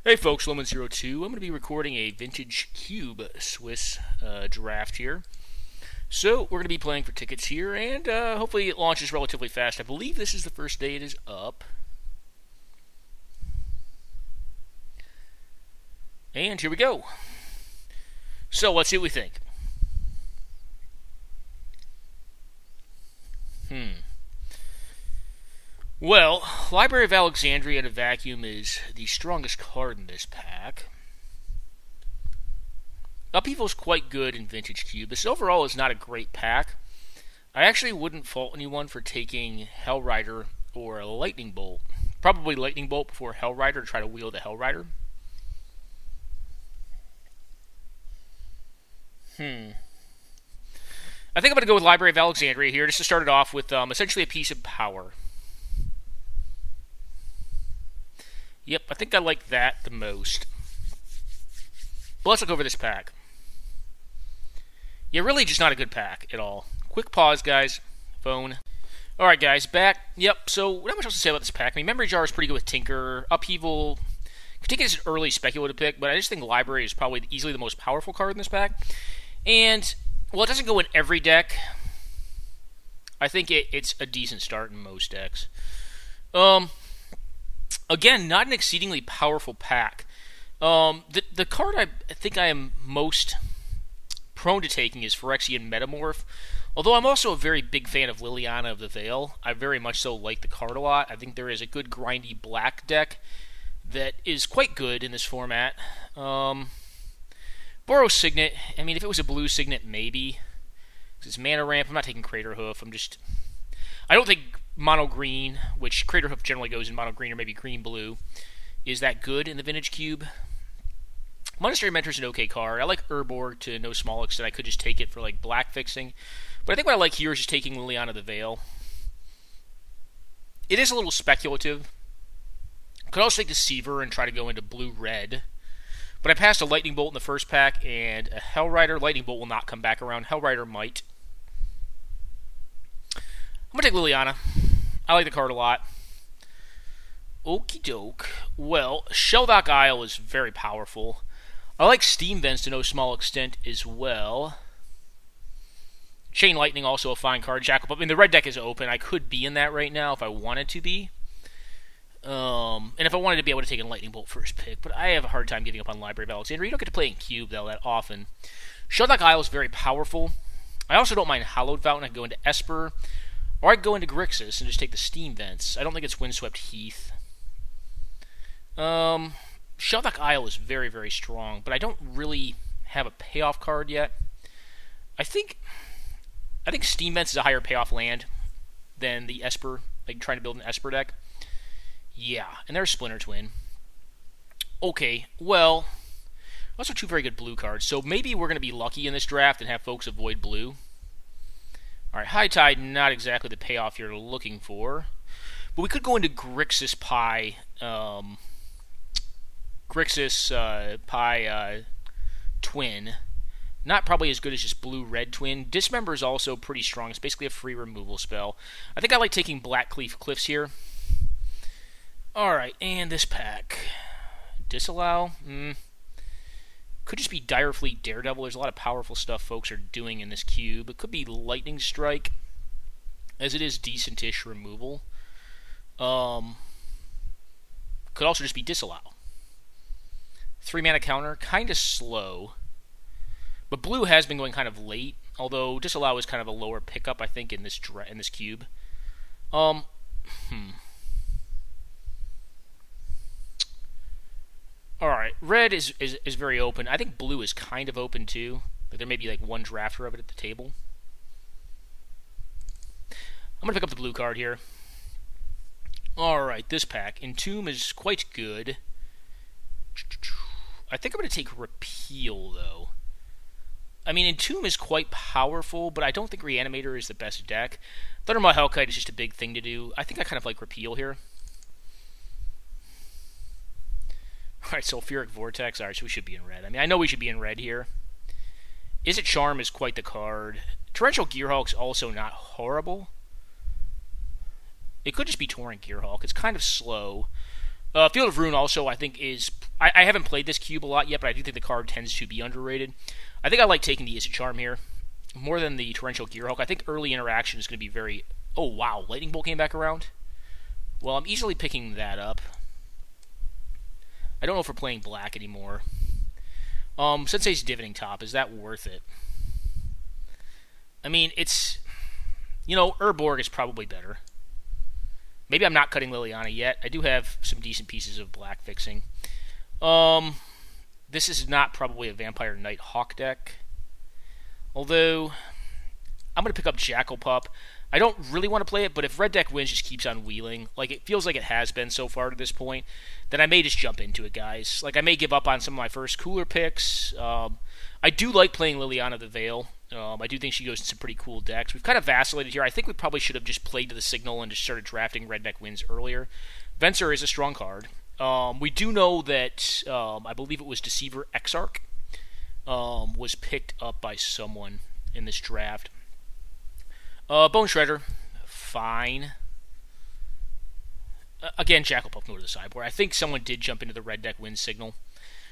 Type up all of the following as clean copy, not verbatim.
Hey folks, Loman02. I'm going to be recording a vintage cube Swiss draft here. So we're going to be playing for tickets here, and hopefully it launches relatively fast. I believe this is the first day it is up. And here we go. So let's see what we think. Well, Library of Alexandria in a vacuum is the strongest card in this pack. Upheaval is quite good in Vintage Cube. This overall is not a great pack. I actually wouldn't fault anyone for taking Hellrider or a Lightning Bolt. Probably Lightning Bolt before Hellrider to try to wield the Hellrider. I think I'm going to go with Library of Alexandria here just to start it off with essentially a piece of power. Yep, I think I like that the most. But let's look over this pack. Yeah, really just not a good pack at all. Quick pause, guys. Phone. Alright, guys, back. Yep, so not much else to say about this pack. I mean, Memory Jar is pretty good with Tinker. Upheaval. Tinker is an early speculative pick, but I just think Library is probably easily the most powerful card in this pack. And, well, it doesn't go in every deck. I think it's a decent start in most decks. Again, not an exceedingly powerful pack. The card I think I am most prone to taking is Phyrexian Metamorph. Although I'm also a very big fan of Liliana of the Veil. I very much so like the card a lot. I think there is a good grindy black deck that is quite good in this format. Boros Signet, I mean, if it was a blue Signet, maybe. Because it's mana ramp. I'm not taking Crater Hoof. I don't think mono green, which Crater Hoof generally goes in mono green or maybe green blue, is that good in the Vintage Cube. Monastery Mentor is an okay card. I like Urborg to no small extent. I could just take it for like black fixing. But I think what I like here is just taking Liliana of the Veil. It is a little speculative. Could also take Deceiver and try to go into blue-red. But I passed a Lightning Bolt in the first pack and a Hellrider. Lightning Bolt will not come back around. Hellrider might. I'm going to take Liliana. I like the card a lot. Okie doke. Well, Shelldock Isle is very powerful. I like Steam Vents to no small extent as well. Chain Lightning, also a fine card. Jackal, I mean, the red deck is open. I could be in that right now if I wanted to be. And if I wanted to be able to take a Lightning Bolt first pick. But I have a hard time giving up on Library of Alexandria. You don't get to play in Cube, though, that often. Shelldock Isle is very powerful. I also don't mind Hallowed Fountain. I can go into Esper. Or I could go into Grixis and just take the Steam Vents. I don't think it's Windswept Heath. Shelldock Isle is very, very strong, but I don't really have a payoff card yet. I think Steam Vents is a higher payoff land than the Esper, like trying to build an Esper deck. Yeah, and there's Splinter Twin. Okay, well, also two very good blue cards, so maybe we're going to be lucky in this draft and have folks avoid blue. Alright, High Tide, not exactly the payoff you're looking for. But we could go into Grixis Pie. Twin. Not probably as good as just Blue-Red Twin. Dismember is also pretty strong. It's basically a free removal spell. I think I like taking Black Cliffs here. Alright, and this pack. Disallow? Could just be Dire Fleet Daredevil. There's a lot of powerful stuff folks are doing in this cube. It could be Lightning Strike, as it is decent-ish removal. Could also just be Disallow. 3-mana counter, kind of slow. But blue has been going kind of late, although Disallow is kind of a lower pickup, I think, in this cube. Alright, red is very open. I think blue is kind of open too. But there may be like one drafter of it at the table. I'm going to pick up the blue card here. Alright, this pack. Entomb is quite good. I think I'm going to take Repeal, though. I mean, Entomb is quite powerful, but I don't think Reanimator is the best deck. Thundermaw Hellkite is just a big thing to do. I think I kind of like Repeal here. Alright, Sulfuric Vortex. Alright, so we should be in red. I mean, I know we should be in red here. Izzet Charm is quite the card. Torrential Gearhulk's also not horrible. It could just be Torrent Gearhulk. It's kind of slow. Field of Ruin also, I think I haven't played this cube a lot yet, but I do think the card tends to be underrated. I think I like taking the Is It Charm here more than the Torrential Gearhulk. I think early interaction is going to be very... Oh, wow. Lightning Bolt came back around? Well, I'm easily picking that up. I don't know if we're playing black anymore. Sensei's Divoning Top. Is that worth it? I mean, it's... You know, Urborg is probably better. Maybe I'm not cutting Liliana yet. I do have some decent pieces of black fixing. This is not probably a Vampire Knight Hawk deck. Although, I'm going to pick up Jackal Pup. I don't really want to play it, but if red deck wins just keeps on wheeling, like it feels like it has been so far to this point, then I may just jump into it, guys. Like, I may give up on some of my first cooler picks. I do like playing Liliana the Veil. I do think she goes in some pretty cool decks. We've kind of vacillated here. I think we probably should have just played to the signal and just started drafting red deck wins earlier. Venser is a strong card. We do know that, I believe it was Deceiver Exarch, was picked up by someone in this draft. Bone Shredder, fine. Again, Jackal Pup go to the sideboard. I think someone did jump into the red deck win signal.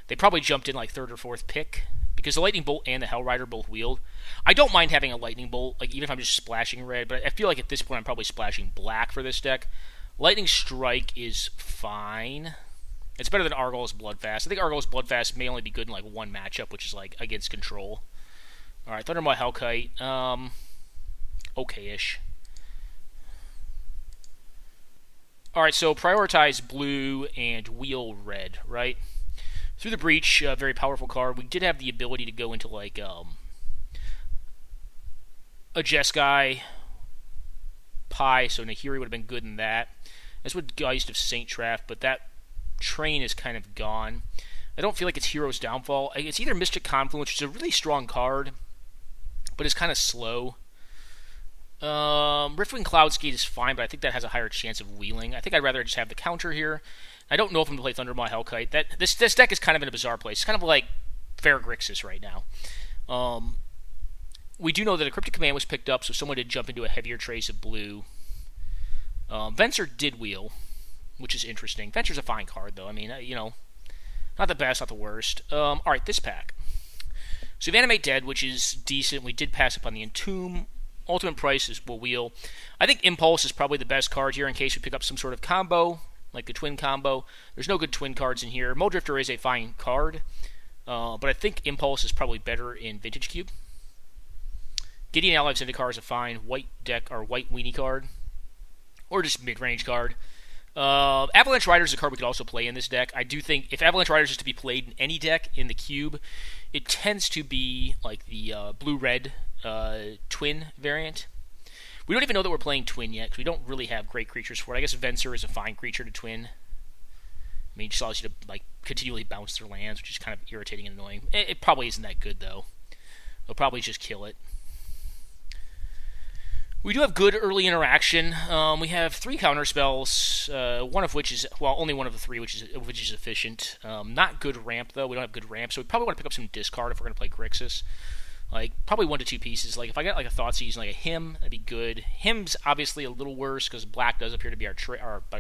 They probably jumped in like third or fourth pick, because the Lightning Bolt and the Hell Rider both wield. I don't mind having a Lightning Bolt, like even if I'm just splashing red, but I feel like at this point I'm probably splashing black for this deck. Lightning Strike is fine. It's better than Argol's Bloodfast. I think Argol's Bloodfast may only be good in like one matchup, which is like against control. Alright, Thundermaw Hellkite. Okay-ish. Alright, so prioritize blue and wheel red, right? Through the Breach, very powerful card. We did have the ability to go into like a Jeskai Pie, so Nahiri would have been good in that. As would Geist of Saint Traft, but that train is kind of gone. I don't feel like it's Hero's Downfall. It's either Mystic Confluence, which is a really strong card, but it's kind of slow. Riftwing Cloudskate is fine, but I think that has a higher chance of wheeling. I think I'd rather just have the counter here. I don't know if I'm going to play Thundermaw Hellkite. This deck is kind of in a bizarre place. It's kind of like Fair Grixis right now. We do know that a Cryptic Command was picked up, so someone did jump into a heavier trace of blue. Venser did wheel, which is interesting. Venser's a fine card, though. I mean, you know, not the best, not the worst. Alright, this pack. So we have Animate Dead, which is decent. We did pass up on the Entomb. Ultimate Price will wheel. I think Impulse is probably the best card here in case we pick up some sort of combo, like the Twin combo. There's no good Twin cards in here. Muldrifter is a fine card, but I think Impulse is probably better in Vintage Cube. Gideon Ally of Zendikar is a fine white deck or white weenie card, or just mid-range card. Avalanche Rider is a card we could also play in this deck. I do think if Avalanche Rider is to be played in any deck in the cube, it tends to be like the blue-red Twin variant. We don't even know that we're playing Twin yet, because we don't really have great creatures for it. I guess Venser is a fine creature to Twin. I mean, it just allows you to like continually bounce their lands, which is kind of irritating and annoying. It probably isn't that good, though. They'll probably just kill it. We do have good early interaction. We have 3 counter spells, one of which is, well, only one of the 3, which is efficient. Not good ramp, though. We don't have good ramp, so we probably want to pick up some discard if we're going to play Grixis. Like, probably 1 to 2 pieces. Like, if I got, like, a Thoughtseize and, like, a Hymn, that'd be good. Hymn's obviously a little worse, because black does appear to be our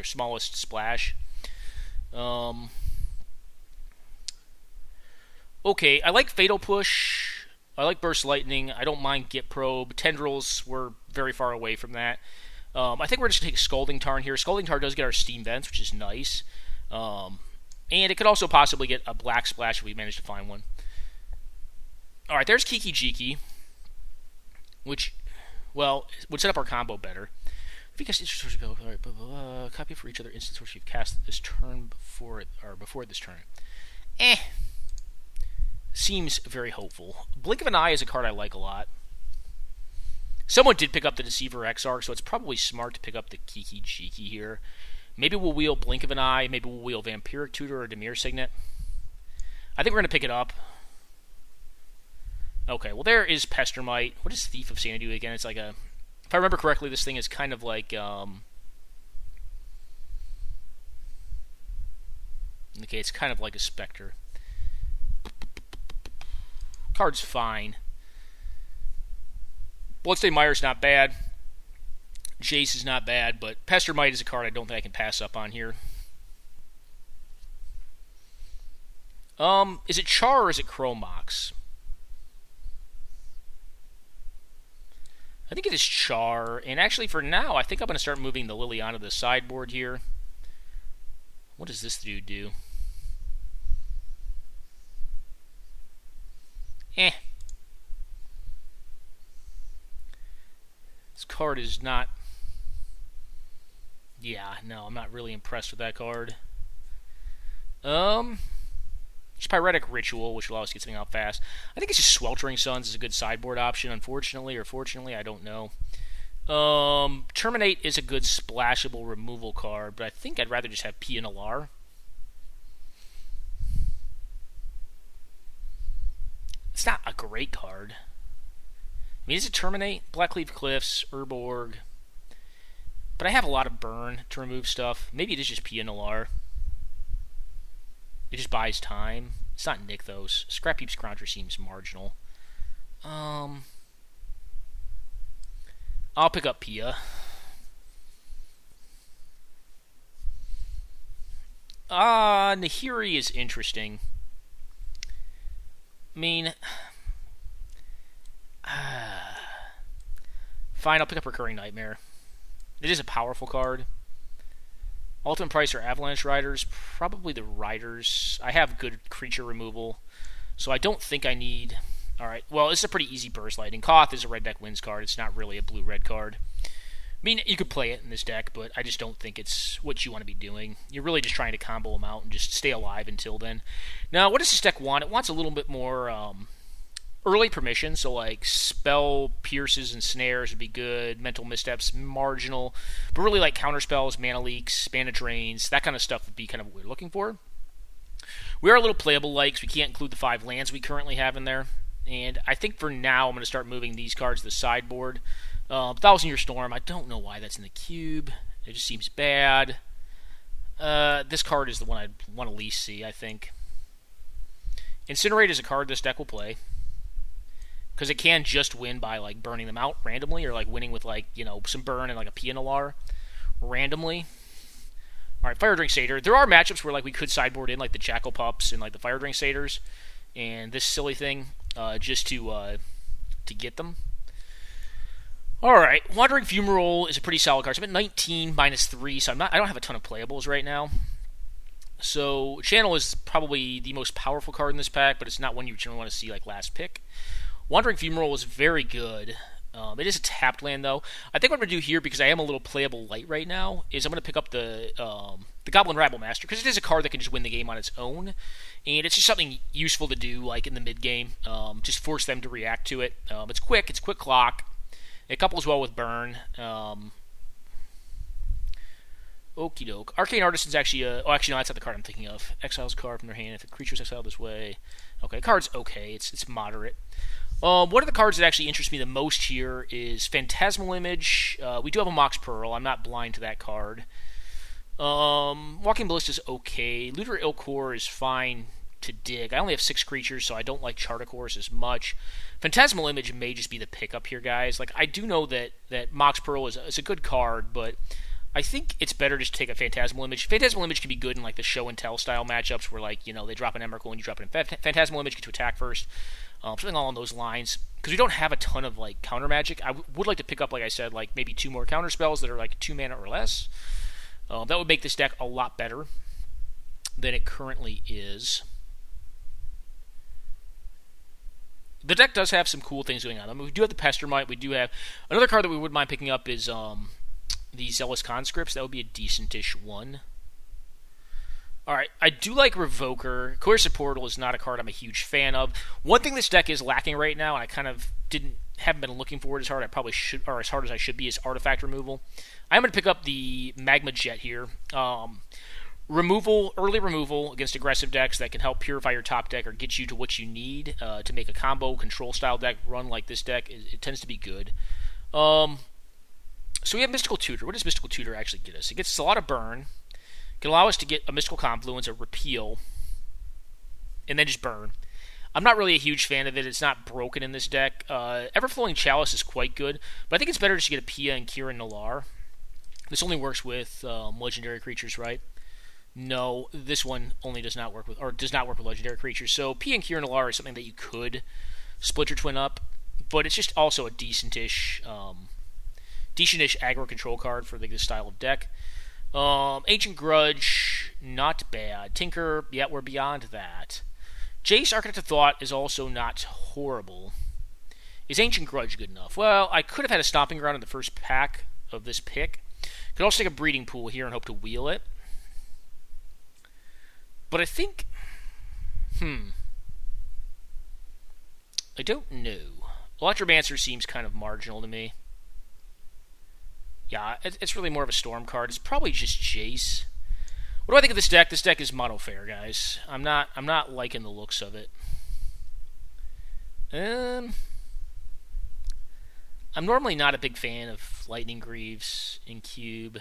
smallest splash. Okay, I like Fatal Push. I like Burst Lightning. I don't mind Git Probe. Tendrils, we're very far away from that. I think we're just going to take Scalding Tarn here. Scalding Tarn does get our Steam Vents, which is nice. And it could also possibly get a Black Splash if we manage to find one. Alright, there's Kiki Jiki, which, well, would set up our combo better. If you cast instant source of copy for each other instant source you've cast this turn before this turn. Seems very hopeful. Blink of an Eye is a card I like a lot. Someone did pick up the Deceiver Exarch, so it's probably smart to pick up the Kiki Jiki here. Maybe we'll wheel Blink of an Eye, maybe we'll wheel Vampiric Tutor or Dimir Signet. I think we're going to pick it up. Okay, well there is Pestermite. What does Thief of Sanity do again? It's like a... If I remember correctly, this thing is kind of like... Okay, it's kind of like a Spectre. Card's fine. Bloodstained Mire's not bad. Jace is not bad, but Pestermite is a card I don't think I can pass up on here. Is it Char or is it Chromox? I think it is Char, and actually for now, I think I'm going to start moving the Liliana to the sideboard here. What does this dude do? This card is not... Yeah, no, I'm not really impressed with that card. Just Pyretic Ritual, which will allow us to get something out fast. I think it's just Sweltering Suns is a good sideboard option, unfortunately, or fortunately, I don't know. Terminate is a good splashable removal card, but I think I'd rather just have Pia Nalar. It's not a great card. I mean, is it Terminate? Blackleaf Cliffs, Urborg. But I have a lot of burn to remove stuff. Maybe it is just Pia Nalar. It just buys time. It's not Nick, though. Scrap Heap Scrounger seems marginal. I'll pick up Pia. Nahiri is interesting. I mean... Fine, I'll pick up Recurring Nightmare. It is a powerful card. Ultimate price or Avalanche Riders? Probably the Riders. I have good creature removal, so I don't think I need... Alright, well, it's a pretty easy burst lightning. Koth is a red deck wins card. It's not really a blue-red card. I mean, you could play it in this deck, but I just don't think it's what you want to be doing. You're really just trying to combo them out and just stay alive until then. Now, what does this deck want? It wants a little bit more... early permission, so like spell pierces and snares would be good, mental missteps marginal, but really like counter spells, mana leaks, mana drains, that kind of stuff would be kind of what we're looking for. We are a little playable like, so we can't include the 5 lands we currently have in there, and I think for now I'm going to start moving these cards to the sideboard. 1,000 Year Storm, I don't know why that's in the cube, it just seems bad. This card is the one I'd want to least see, I think. Incinerate is a card this deck will play. Because it can just win by like burning them out randomly, or like winning with like, you know, some burn and like a Pia Nalar randomly. Alright, Fire Drink Satyr. There are matchups where like we could sideboard in like the Jackal Pups and like the Fire Drink Satyrs and this silly thing just to get them. Alright, Wandering Fumarole is a pretty solid card. So I'm at 19 -3, so I don't have a ton of playables right now. So Channel is probably the most powerful card in this pack, but it's not one you generally want to see like last pick. Wandering Fumarole is very good. It is a tapped land, though. I think what I'm going to do here, because I am a little playable light right now, is I'm going to pick up the Goblin Rabble Master, because it is a card that can just win the game on its own, and it's just something useful to do, like in the mid-game. Just force them to react to it. It's quick clock. It couples well with burn. Okie doke. Arcane Artisan's actually no, that's not the card I'm thinking of. Exiles a card from their hand if a creature's exiled this way. Okay, the card's okay. It's moderate. One of the cards that actually interests me the most here is Phantasmal Image. We do have a Mox Pearl. I'm not blind to that card. Walking Ballista's okay. Looter Ilkor is fine to dig. I only have 6 creatures, so I don't like Charticors as much. Phantasmal Image may just be the pickup here, guys. Like, I do know that Mox Pearl is a good card, but I think it's better just to take a Phantasmal Image. Phantasmal Image can be good in like the show and tell style matchups where, like, you know, they drop an Emrakul and you drop it in Phantasmal Image, get to attack first. Something along those lines. Because we don't have a ton of like counter magic. I would like to pick up, like I said, like maybe 2 more counter spells that are like 2 mana or less. That would make this deck a lot better than it currently is. The deck does have some cool things going on. I mean, we do have the Pestermite. We do have another card that we wouldn't mind picking up is the Zealous Conscripts. That would be a decentish one. Alright, I do like Revoker. Coercive Portal is not a card I'm a huge fan of. One thing this deck is lacking right now, and I kind of haven't been looking for it as hard. I probably should, or as hard as I should be, is artifact removal. I'm going to pick up the Magma Jet here. Early removal against aggressive decks that can help purify your top deck or get you to what you need to make a combo control style deck run like this deck. It tends to be good. So we have Mystical Tutor. What does Mystical Tutor actually get us? It gets us a lot of burn. Can allow us to get a Mystical Confluence, a Repeal, and then just burn. I'm not really a huge fan of it. It's not broken in this deck. Everflowing Chalice is quite good, but I think it's better just to get a Pia and Kira Nalar. This only works with legendary creatures, right? No, this one only does not work with, or does not work with legendary creatures. So P and Cure and Alar is something that you could Splinter Twin up, but it's just also a decentish aggro control card for this style of deck. Ancient Grudge, not bad. Tinker, yeah, we're beyond that. Jace, Architect of Thought is also not horrible. Is Ancient Grudge good enough? Well, I could have had a Stomping Ground in the first pack of this pick. Could also take a Breeding Pool here and hope to wheel it. But I think... I don't know. Electromancer seems kind of marginal to me. Yeah, it's really more of a Storm card. It's probably just Jace. What do I think of this deck? This deck is mono fair, guys. I'm not liking the looks of it. I'm normally not a big fan of Lightning Greaves in Cube.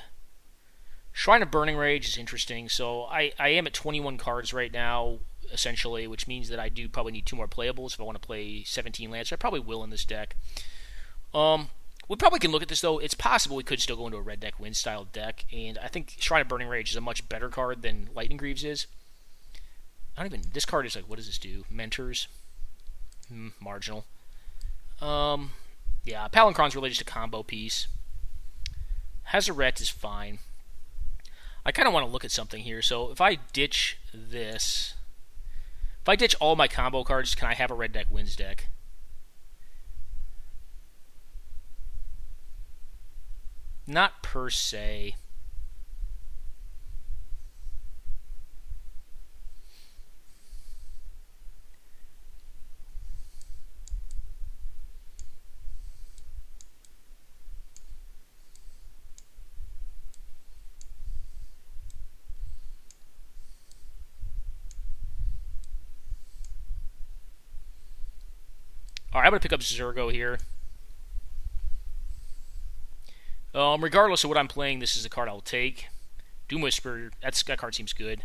Shrine of Burning Rage is interesting. So I am at 21 cards right now, essentially, which means that I do probably need 2 more playables if I want to play 17 lands. So I probably will in this deck. We probably can look at this, though. It's possible we could still go into a red deck win style deck, and I think Shrine of Burning Rage is a much better card than Lightning Greaves is. This card is like, what does this do? Mentors? Marginal. Yeah, Palancron's really just a combo piece. Hazaret is fine. I kind of want to look at something here, so if I ditch this... If I ditch all my combo cards, can I have a red deck wins deck? Not per se. Alright, I'm going to pick up Zergo here. Regardless of what I'm playing, this is the card I'll take. Doom Whisperer, that card seems good.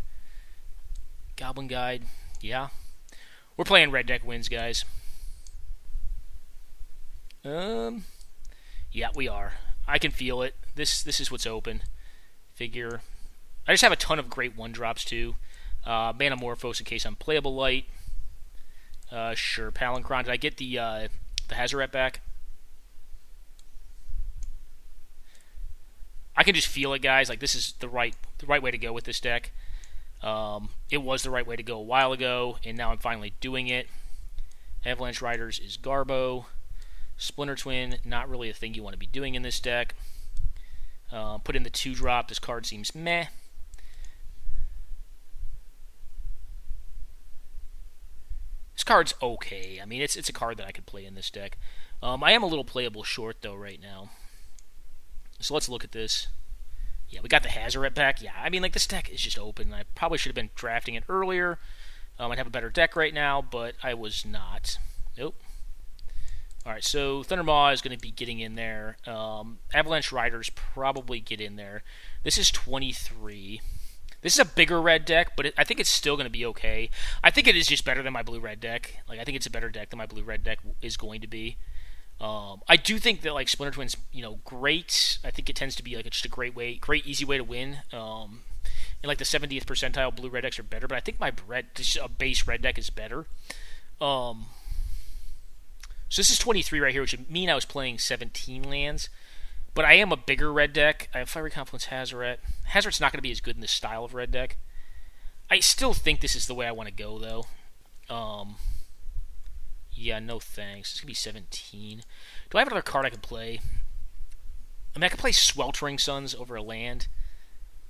Goblin Guide, yeah. We're playing red deck wins, guys. Yeah, we are. I can feel it. This is what's open. Figure. I just have a ton of great 1-drops, too. Manamorphose in case I'm playable light. Sure, Palancron. Did I get the Hazaret back? I can just feel it, guys. Like, this is the right way to go with this deck. It was the right way to go a while ago, and now I'm finally doing it. Avalanche Riders is Garbo. Splinter Twin, not really a thing you want to be doing in this deck. Put in the 2-drop. This card seems meh. This card's okay. I mean, it's a card that I could play in this deck. I am a little playable short, though, right now. So let's look at this. Yeah, we got the Hazaret back. Yeah, I mean, like, this deck is just open. I probably should have been drafting it earlier. I'd have a better deck right now, but I was not. Nope. Alright, so Thundermaw is going to be getting in there. Avalanche Riders probably get in there. This is 23. This is a bigger red deck, but I think it's still going to be okay. I think it is just better than my blue-red deck. Like, I think it's a better deck than my blue-red deck is going to be. I do think that, like, Splinter Twin's, great. I think it tends to be, like, just a great, easy way to win. And, like, the 70th percentile blue-red decks are better, but I think my base red deck is better. So this is 23 right here, which would mean I was playing 17 lands. But I am a bigger red deck. I have Fiery Confluence, Hazaret. Hazaret's not going to be as good in this style of red deck. I still think this is the way I want to go, though. Yeah, no thanks. This could be 17. Do I have another card I can play? I mean, I could play Sweltering Suns over a land.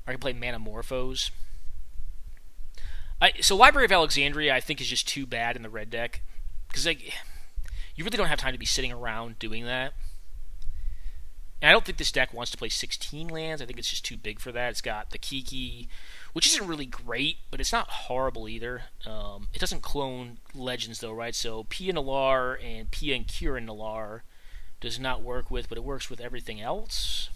Or I can play Manamorphose. So Library of Alexandria, I think, is just too bad in the red deck. Because, like, you really don't have time to be sitting around doing that. And I don't think this deck wants to play 16 lands. I think it's just too big for that. It's got the Kiki, which isn't really great, but it's not horrible either. It doesn't clone Legends, though, right? So Pia Nalar and Pia and Kira Nalar does not work with, but it works with everything else.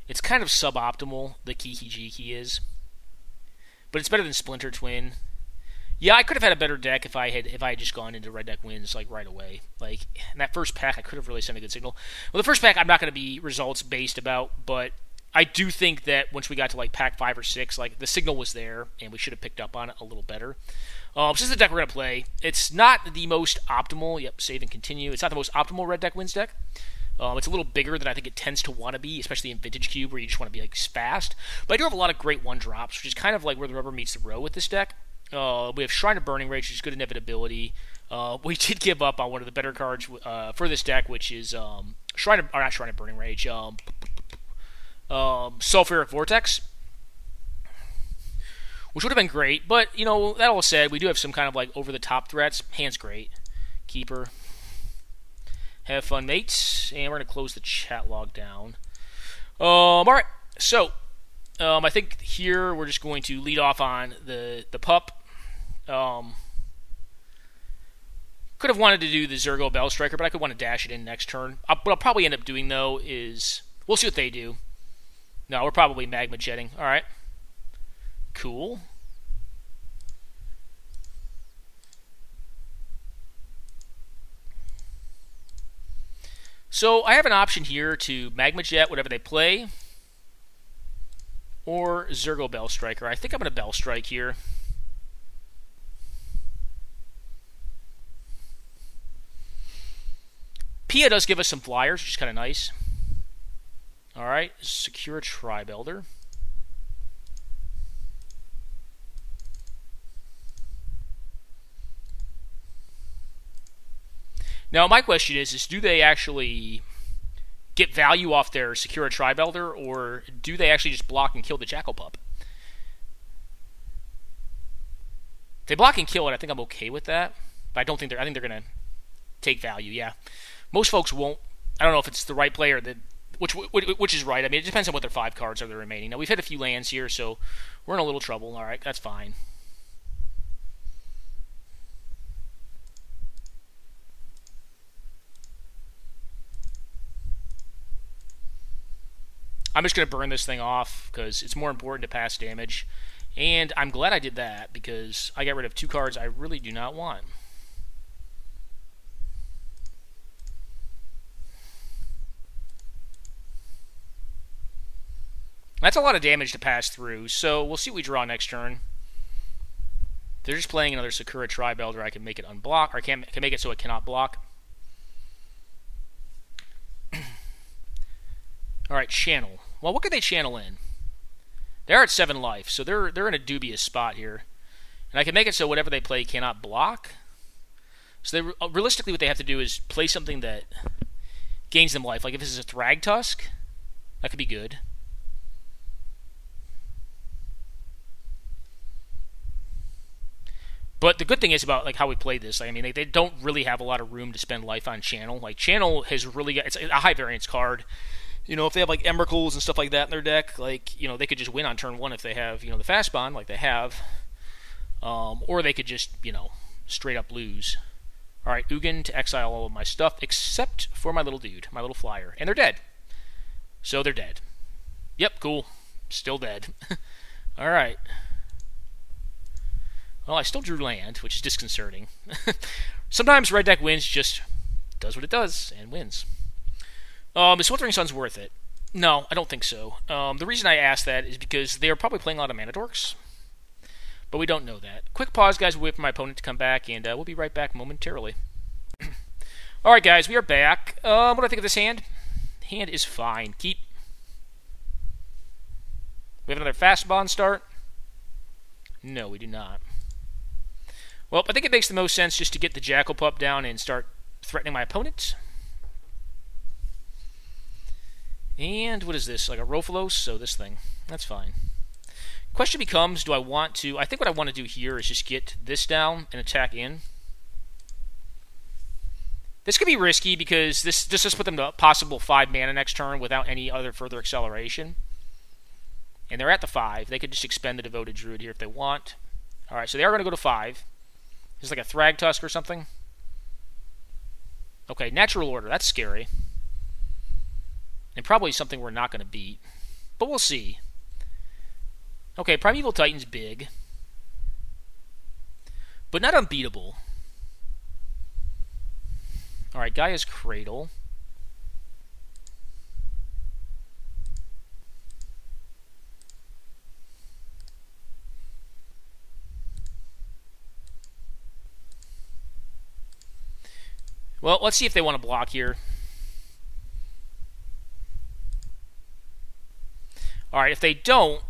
It's kind of suboptimal, the Kiki Jiki is. But it's better than Splinter Twin. Yeah, I could have had a better deck if I had just gone into red deck wins like right away. Like in that first pack, I could have really sent a good signal. Well, the first pack I'm not going to be results based about, but I do think that once we got to like pack 5 or 6, like the signal was there, and we should have picked up on it a little better. So this is the deck we're going to play. It's not the most optimal. Yep, save and continue. It's not the most optimal red deck wins deck. It's a little bigger than I think it tends to want to be, especially in Vintage Cube, where you just want to be like fast. But I do have a lot of great 1-drops, which is kind of like where the rubber meets the road with this deck. We have Shrine of Burning Rage, which is good inevitability. We did give up on one of the better cards for this deck, which is not Shrine of Burning Rage, Sulfuric Vortex, which would have been great. But you know, that all said, we do have some kind of like over-the-top threats. Hand's great. Keeper. Have fun, mates. And we're going to close the chat log down. Alright, so I think here we're just going to lead off on the pup. Could have wanted to do the Zergo Bell Striker, but I could want to dash it in next turn. What I'll probably end up doing, though, is... We'll see what they do. No, we're probably Magma Jetting. Alright. Cool. So I have an option here to Magma Jet whatever they play, or Zergo Bell Striker. I think I'm going to Bell Strike here. Pia does give us some flyers, which is kind of nice. Alright, secure a Tribe Elder. Now, my question is do they actually get value off their Secure a Tribe Elder, or do they actually just block and kill the Jackal Pup? If they block and kill it, I think I'm okay with that. But I don't think I think they're going to take value, yeah. Most folks won't. I don't know if it's the right play or which is right. I mean, it depends on what their 5 cards are that are remaining. Now, we've hit a few lands here, so we're in a little trouble. All right, that's fine. I'm just going to burn this thing off because it's more important to pass damage. And I'm glad I did that because I got rid of 2 cards I really do not want. That's a lot of damage to pass through, so we'll see what we draw next turn. If they're just playing another Sakura Tribe Elder, I can make it unblock, or I can make it so it cannot block. Alright, channel. Well, what could they channel in? They're at 7 life, so they're in a dubious spot here. And I can make it so whatever they play cannot block. So realistically, what they have to do is play something that gains them life. Like if this is a Thragtusk, that could be good. But the good thing is about like how we play this. Like, I mean, they don't really have a lot of room to spend life on Channel. Like Channel has really got, it's a high variance card. You know, if they have like Emrakuls and stuff like that in their deck, like, you know, they could just win on turn 1 if they have, you know, the fast bond like they have, or they could just, you know, straight up lose. All right, Ugin to exile all of my stuff except for my little dude, my little flyer, and they're dead. So they're dead. Yep, cool. Still dead. All right. Well, I still drew land, which is disconcerting. Sometimes red deck wins just does what it does and wins. Is Sweltering Sun's worth it? No, I don't think so. The reason I ask that is because they are probably playing a lot of Mana Dorks, but we don't know that. Quick pause, guys. We'll wait for my opponent to come back, and we'll be right back momentarily. Alright, guys, we are back. What do I think of this hand? Hand is fine. Keep. We have another fast bond start? No, we do not. Well, I think it makes the most sense just to get the Jackal Pup down and start threatening my opponent. And what is this? Like a Rofalos? So this thing. That's fine. Question becomes, do I want to... I think what I want to do here is just get this down and attack in. This could be risky because this just put them to possible 5 mana next turn without any other further acceleration. And they're at the 5. They could just expend the Devoted Druid here if they want. Alright, so they are going to go to 5. Is like a Thragtusk or something? Okay, Natural Order. That's scary. And probably something we're not going to beat. But we'll see. Okay, Primeval Titan's big. But not unbeatable. Alright, Gaia's Cradle. Well, let's see if they want to block here. Alright, if they don't,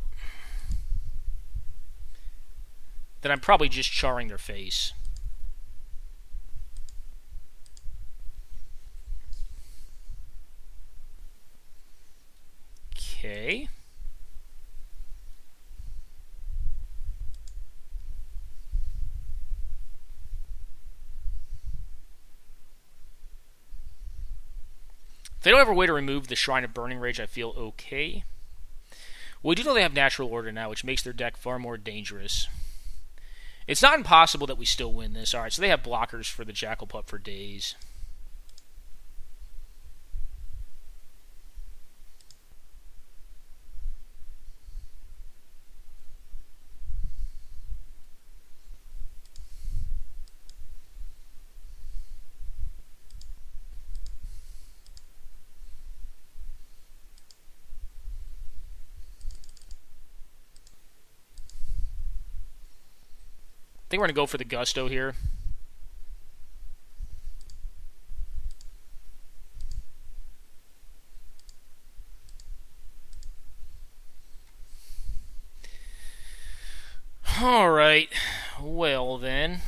then I'm probably just charring their face. Okay. If they don't have a way to remove the Shrine of Burning Rage, I feel okay. We do know they have Natural Order now, which makes their deck far more dangerous. It's not impossible that we still win this. Alright, so they have blockers for the Jackal Pup for days. I think we're going to go for the Gusto here. Alright, well then.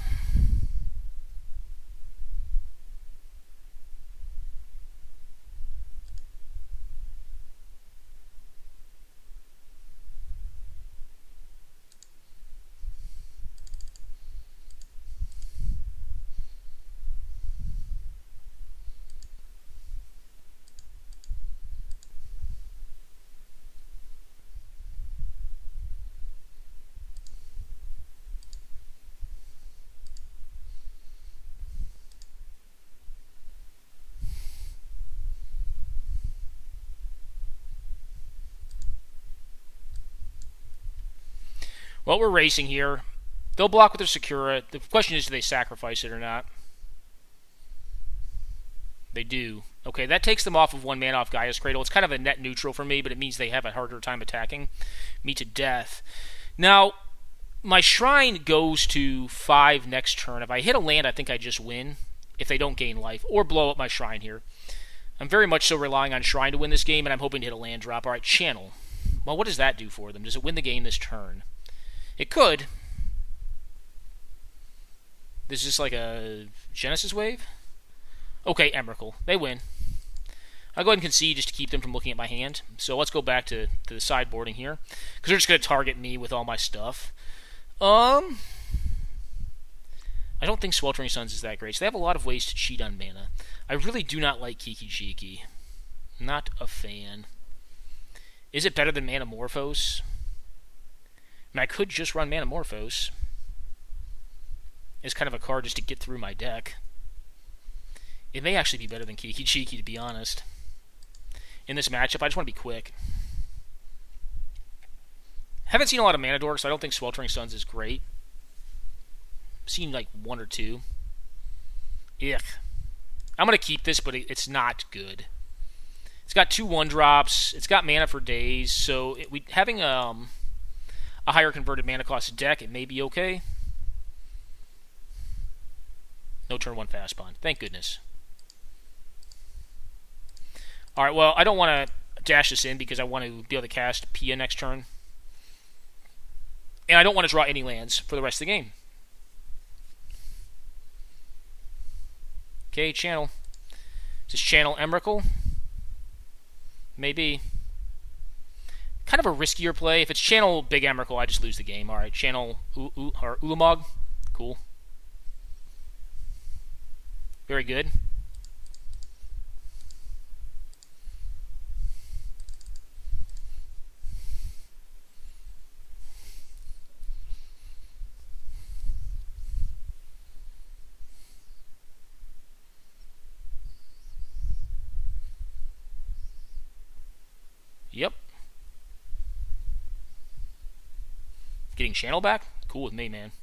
Well, we're racing here. They'll block with their Sakura. The question is, do they sacrifice it or not? They do. Okay, that takes them off of 1 mana off Gaia's Cradle. It's kind of a net neutral for me, but it means they have a harder time attacking me to death. Now, my Shrine goes to 5 next turn. If I hit a land, I think I just win if they don't gain life, or blow up my Shrine here. I'm very much so relying on Shrine to win this game, and I'm hoping to hit a land drop. Alright, Channel. Well, what does that do for them? Does it win the game this turn? It could. This is like a Genesis Wave? Okay, Emrakul. They win. I'll go ahead and concede just to keep them from looking at my hand. So let's go back to the sideboarding here. Because they're just going to target me with all my stuff. I don't think Sweltering Suns is that great. So they have a lot of ways to cheat on mana. I really do not like Kiki Jiki. Not a fan. Is it better than Manamorphose? I mean, I could just run Manamorphose as kind of a card just to get through my deck. It may actually be better than Kiki Jiki, to be honest. In this matchup, I just want to be quick. Haven't seen a lot of Mana Dork, so I don't think Sweltering Suns is great. I've seen like 1 or 2. Yuck. I'm going to keep this, but it's not good. It's got 2 1-drops. It's got mana for days, so having a higher converted mana cost deck, it may be okay. No turn 1 fast bond. Thank goodness. Alright, well, I don't want to dash this in because I want to be able to cast Pia next turn. And I don't want to draw any lands for the rest of the game. Okay, Channel. Is this Channel Emrakul? Maybe. Kind of a riskier play. If it's Channel Big Emrakul, I just lose the game. Alright, Channel Ulamog. Cool. Very good. Yep. Getting Channel back? Cool with me, man.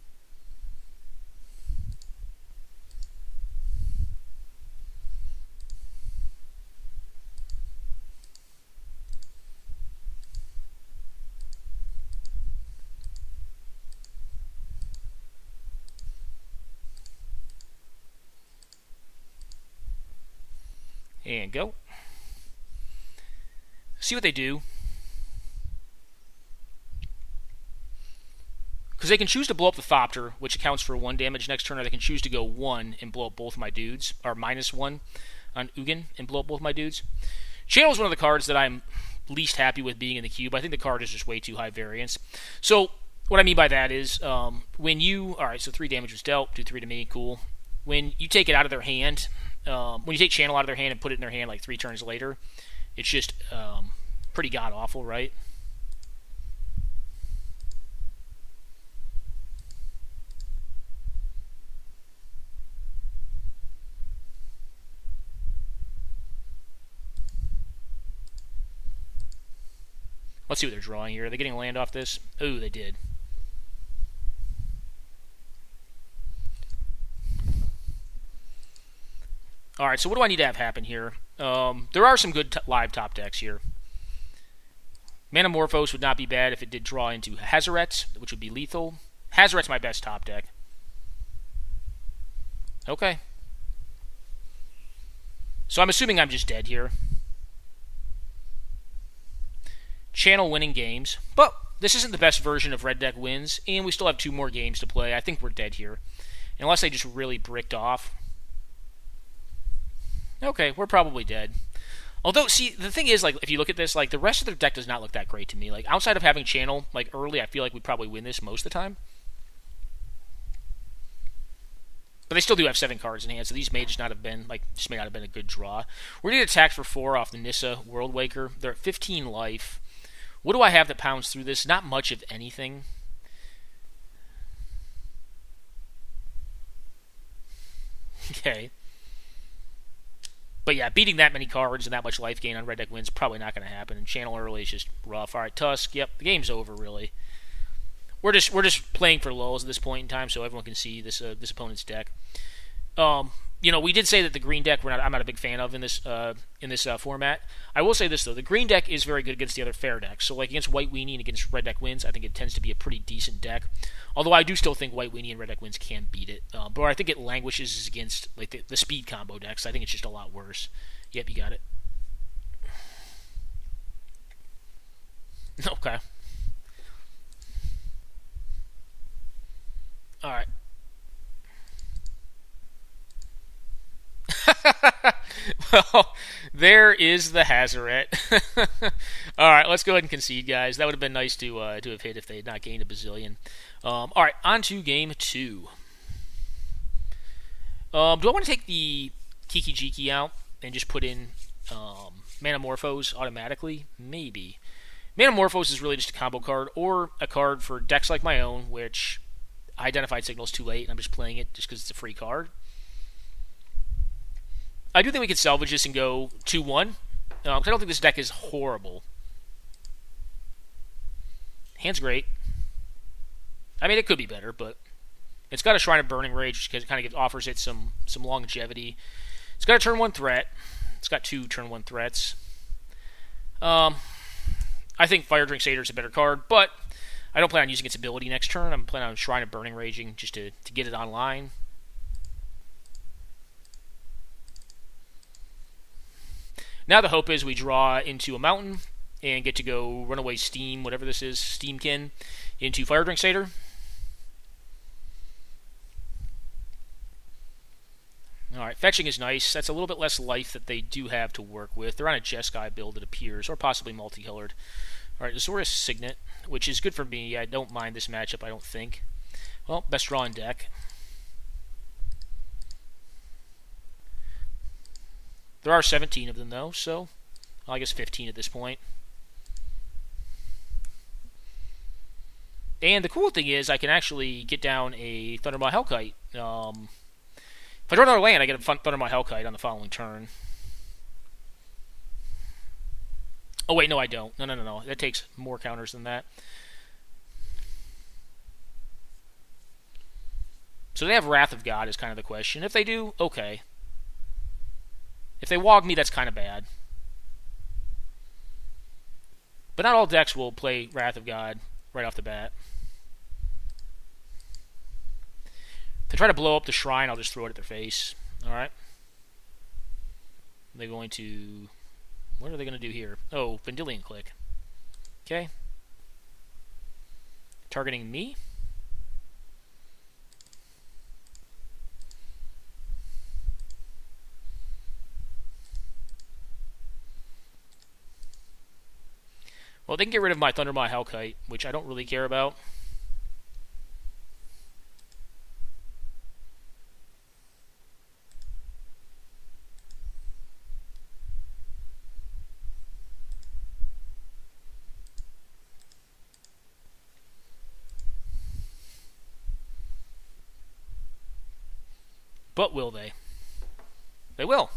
And go. See what they do. Because they can choose to blow up the Thopter, which accounts for 1 damage next turn, or they can choose to go 1 and blow up both my dudes, or -1 on Ugin and blow up both my dudes. Channel is one of the cards that I'm least happy with being in the cube. I think the card is just way too high variance. So what I mean by that is when you... Alright, so 3 damage was dealt. Do 3 to me. Cool. When you take it out of their hand, when you take Channel out of their hand and put it in their hand like 3 turns later, it's just pretty god-awful, right? Let's see what they're drawing here. Are they getting land off this? Ooh, they did. Alright, so what do I need to have happen here? There are some good live top decks here. Manamorphose would not be bad if it did draw into Hazoret, which would be lethal. Hazoret's my best top deck. Okay. So I'm assuming I'm just dead here. Channel winning games, but this isn't the best version of red deck wins, and we still have 2 more games to play. I think we're dead here, unless they just really bricked off. Okay, we're probably dead. Although, see, the thing is, like, if you look at this, like, the rest of their deck does not look that great to me. Like, outside of having Channel, like, early, I feel like we probably win this most of the time. But they still do have 7 cards in hand, so these may just not have been, like, just may not have been a good draw. We're going to attack for 4 off the Nissa World Waker. They're at 15 life. What do I have that pounds through this? Not much of anything. Okay. But yeah, beating that many cards and that much life gain on red deck wins is probably not going to happen. And Channel early is just rough. Alright, Tusk. Yep, the game's over, really. We're just playing for lulls at this point in time, so everyone can see this this opponent's deck. You know, we did say that the green deck I'm not a big fan of in this format. I will say this though: the green deck is very good against the other fair decks. So like against White Weenie and against Red Deck Wins, I think it tends to be a pretty decent deck. Although I do still think White Weenie and Red Deck Wins can beat it. But I think it languishes against like the speed combo decks. I think it's just a lot worse. Yep, you got it. Okay. All right. Well, there is the Hazoret. Alright, let's go ahead and concede, guys. That would have been nice to have hit if they had not gained a bazillion. Alright, on to game 2. Do I want to take the Kiki Jiki out and just put in Manamorphose automatically? Maybe. Manamorphose is really just a combo card, or a card for decks like my own, which I identified Signal's too late, and I'm just playing it just because it's a free card. I do think we could salvage this and go 2-1. Because I don't think this deck is horrible. Hand's great. I mean, it could be better, but it's got a Shrine of Burning Rage, which kind of offers it some longevity. It's got a turn 1 threat. It's got 2 turn 1 threats. I think Fire Drink Satyr is a better card, but I don't plan on using its ability next turn. I'm planning on Shrine of Burning Raging just to get it online. Now the hope is we draw into a mountain and get to go Runaway Steam, whatever this is, Steamkin, into Fire Drink Satyr. Alright, fetching is nice. That's a little bit less life that they do have to work with. They're on a Jeskai build, it appears, or possibly multicolored. Alright, Azorius Signet, which is good for me. I don't mind this matchup, I don't think. Well, best draw in deck. There are 17 of them, though, so well, I guess 15 at this point. And the cool thing is I can actually get down a Thundermaw Hellkite. If I draw another land, I get a Thundermaw Hellkite on the following turn. Oh, wait, no, I don't. No. That takes more counters than that. So they have Wrath of God is kind of the question. If they do, okay. If they wog me, that's kind of bad. But not all decks will play Wrath of God right off the bat. If they try to blow up the shrine, I'll just throw it at their face. Alright. They're going to... What are they going to do here? Oh, Vendilion Click. Okay. Targeting me. Well, they can get rid of my Thundermaw Hellkite, which I don't really care about. But will they? They will.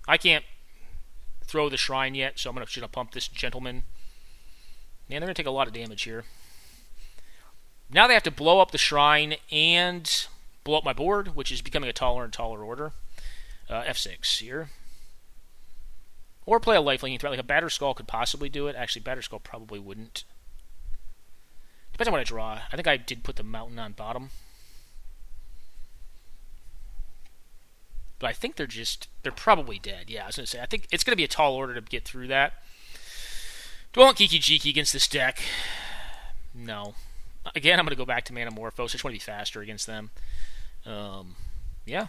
I can't throw the shrine yet, so I'm going to pump this gentleman. Man, they're going to take a lot of damage here. Now they have to blow up the shrine and blow up my board, which is becoming a taller and taller order. F6 here. Or play a lifelinking threat. Like a Batterskull could possibly do it. Actually, Batterskull probably wouldn't. Depends on what I draw. I think I did put the mountain on bottom. But I think they're probably dead. Yeah, I was going to say, I think it's going to be a tall order to get through that. Do I want Kiki Jiki against this deck? No. Again, I'm going to go back to Manamorphose. I just want to be faster against them. Yeah.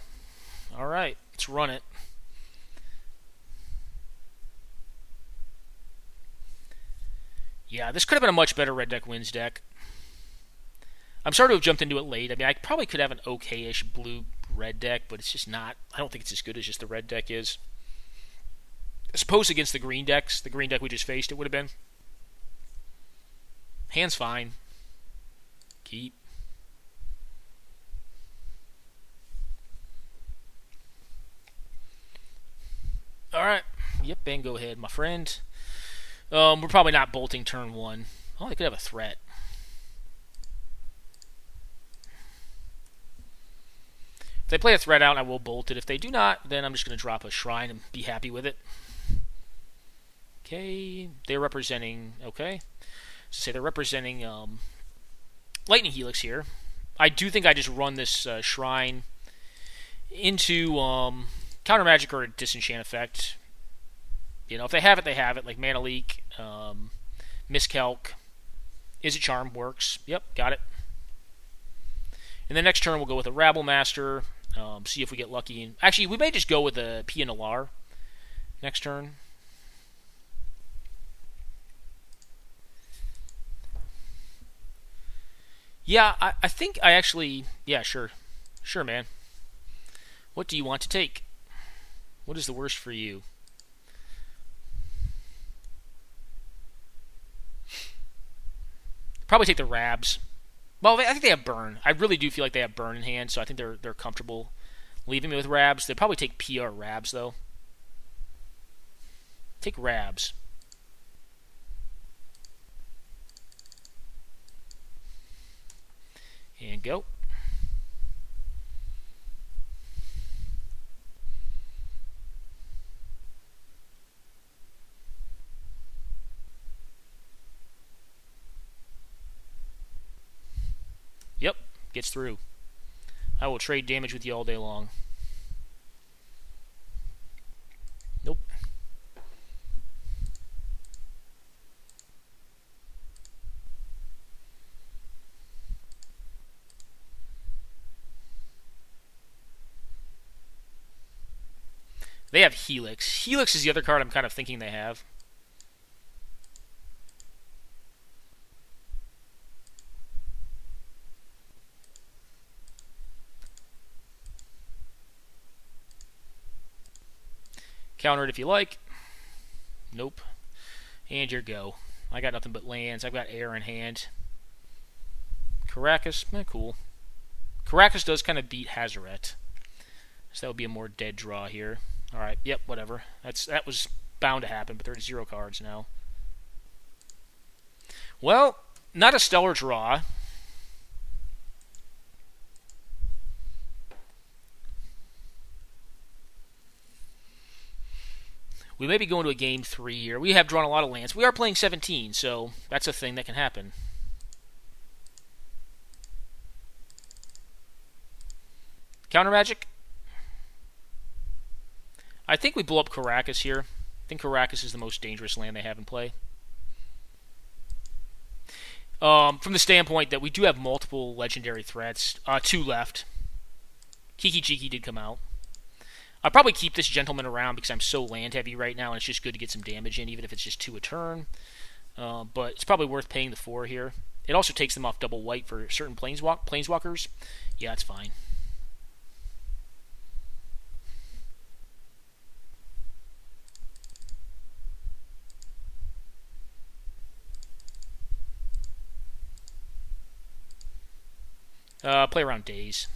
Alright, let's run it. Yeah, this could have been a much better Red Deck Wins deck. I'm sorry to have jumped into it late. I mean, I probably could have an okay-ish blue-red deck, but it's just not... I don't think it's as good as just the red deck is. I suppose against the green decks, the green deck we just faced, it would have been. Hand's fine. Keep. Alright. Yep, bang, go ahead, my friend. We're probably not bolting turn 1. Oh, they could have a threat. If they play a threat out, I will bolt it. If they do not, then I'm just going to drop a shrine and be happy with it. Okay, they're representing... Okay. So say they're representing Lightning Helix here. I do think I just run this shrine into Counter Magic or a Disenchant effect. You know, if they have it, they have it. Like Mana Leak, Miscalc, Is It Charm works. Yep, got it. And then next turn we'll go with a Rabble Master. See if we get lucky. And actually, we may just go with a Pia Nalar next turn. Yeah, I think I actually... Yeah, sure. Sure, man. What do you want to take? What is the worst for you? Probably take the Rabs. Well, I think they have Burn. I really do feel like they have Burn in hand, so I think they're comfortable leaving me with Rabs. They'd probably take PR Rabs, though. Take Rabs. And go. Yep, gets through. I will trade damage with you all day long. Nope. They have Helix. Helix is the other card I'm kind of thinking they have. Counter it if you like. Nope. And your go. I got nothing but lands. I've got air in hand. Caracas, cool. Caracas does kind of beat Hazoret. So that would be a more dead draw here. Alright, yep, whatever. That was bound to happen, but they're at 0 cards now. Well, not a stellar draw. We may be going to a game 3 here. We have drawn a lot of lands. We are playing 17, so that's a thing that can happen. Counter Magic. I think we blow up Caracas here. I think Caracas is the most dangerous land they have in play. From the standpoint that we do have multiple legendary threats. 2 left. Kiki Jiki did come out. I'll probably keep this gentleman around because I'm so land heavy right now, and it's just good to get some damage in, even if it's just 2 a turn. But it's probably worth paying the 4 here. It also takes them off double white for certain planeswalkers. Yeah, it's fine. Play around days.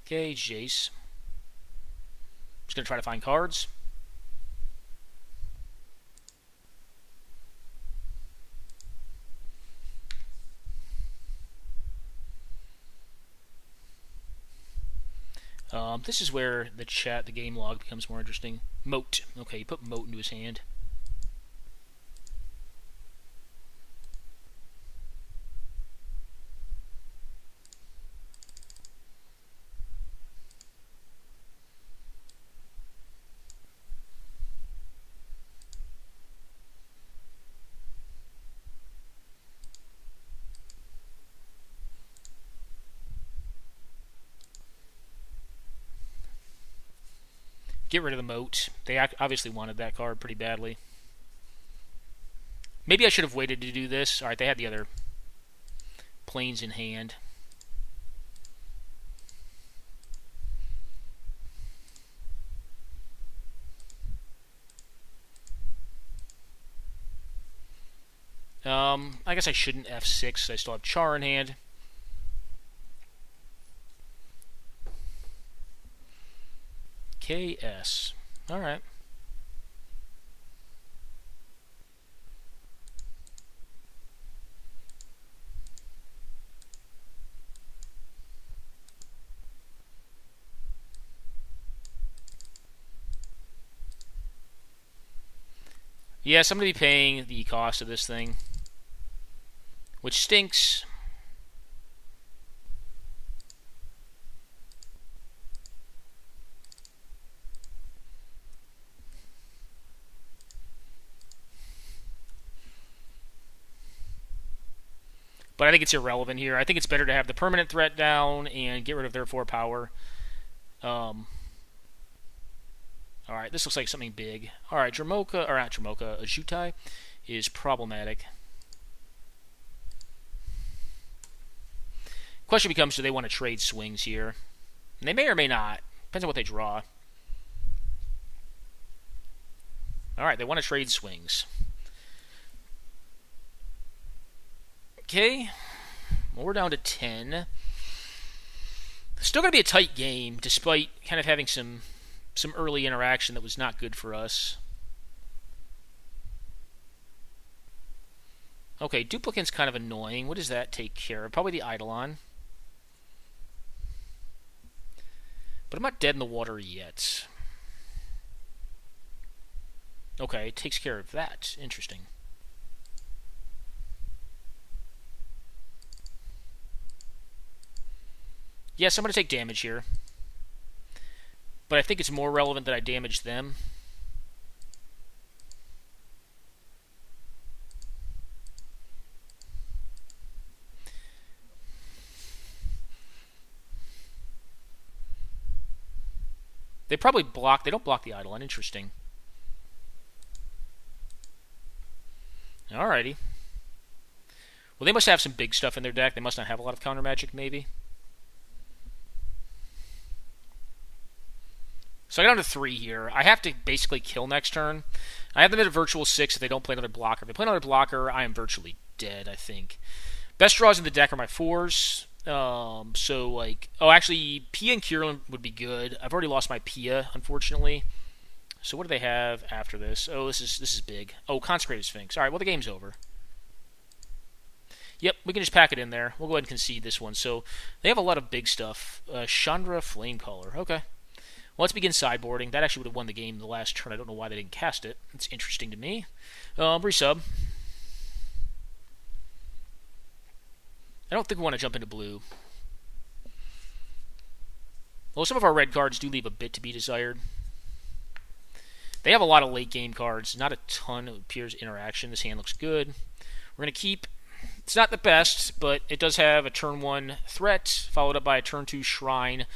Okay, Jace. Just gonna try to find cards. This is where the game log becomes more interesting. Moat. Okay, he put Moat into his hand. Get rid of the Moat. They obviously wanted that card pretty badly. Maybe I should have waited to do this. Alright, they had the other planes in hand. I guess I shouldn't F6. I still have Char in hand. KS. Alright. Yes, I'm going to be paying the cost of this thing, which stinks. But I think it's irrelevant here. I think it's better to have the permanent threat down and get rid of their 4 power. Alright, this looks like something big. Alright, Dramoka, or not Dramoka, Ajutai is problematic. Question becomes, do they want to trade swings here? And they may or may not. Depends on what they draw. Alright, they want to trade swings. Okay, well, we're down to 10. Still going to be a tight game, despite kind of having some early interaction that was not good for us. Okay, Duplicate's kind of annoying. What does that take care of? Probably the Eidolon. But I'm not dead in the water yet. Okay, it takes care of that. Interesting. Yes, I'm going to take damage here. But I think it's more relevant that I damage them. They probably block... They don't block the Eidolon. Interesting. Alrighty. Well, they must have some big stuff in their deck. They must not have a lot of counter magic, maybe. So I got down to 3 here. I have to basically kill next turn. I have them at a virtual 6 if they don't play another blocker. If they play another blocker, I am virtually dead, I think. Best draws in the deck are my 4s. So, like... Oh, actually, Pia and Kieran would be good. I've already lost my Pia, unfortunately. So what do they have after this? Oh, this is big. Oh, Consecrated Sphinx. Alright, well, the game's over. Yep, we can just pack it in there. We'll go ahead and concede this one. So they have a lot of big stuff. Chandra Flamecaller. Okay. Well, let's begin sideboarding. That actually would have won the game the last turn. I don't know why they didn't cast it. It's interesting to me. Resub. I don't think we want to jump into blue. Well, some of our red cards do leave a bit to be desired. They have a lot of late game cards. Not a ton of Pier's interaction. This hand looks good. We're going to keep... It's not the best, but it does have a turn 1 threat, followed up by a turn 2 shrine.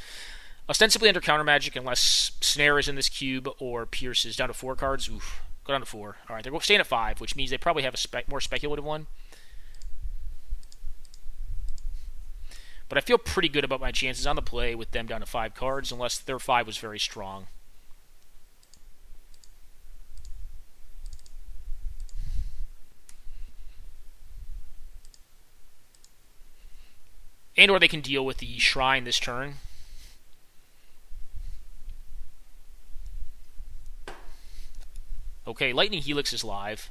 Ostensibly under counter magic, unless Snare is in this cube or Pierce is down to 4 cards. Oof, go down to 4. Alright, they're staying at 5, which means they probably have a more speculative one. But I feel pretty good about my chances on the play with them down to 5 cards, unless their 5 was very strong. And or they can deal with the shrine this turn. Okay, Lightning Helix is live.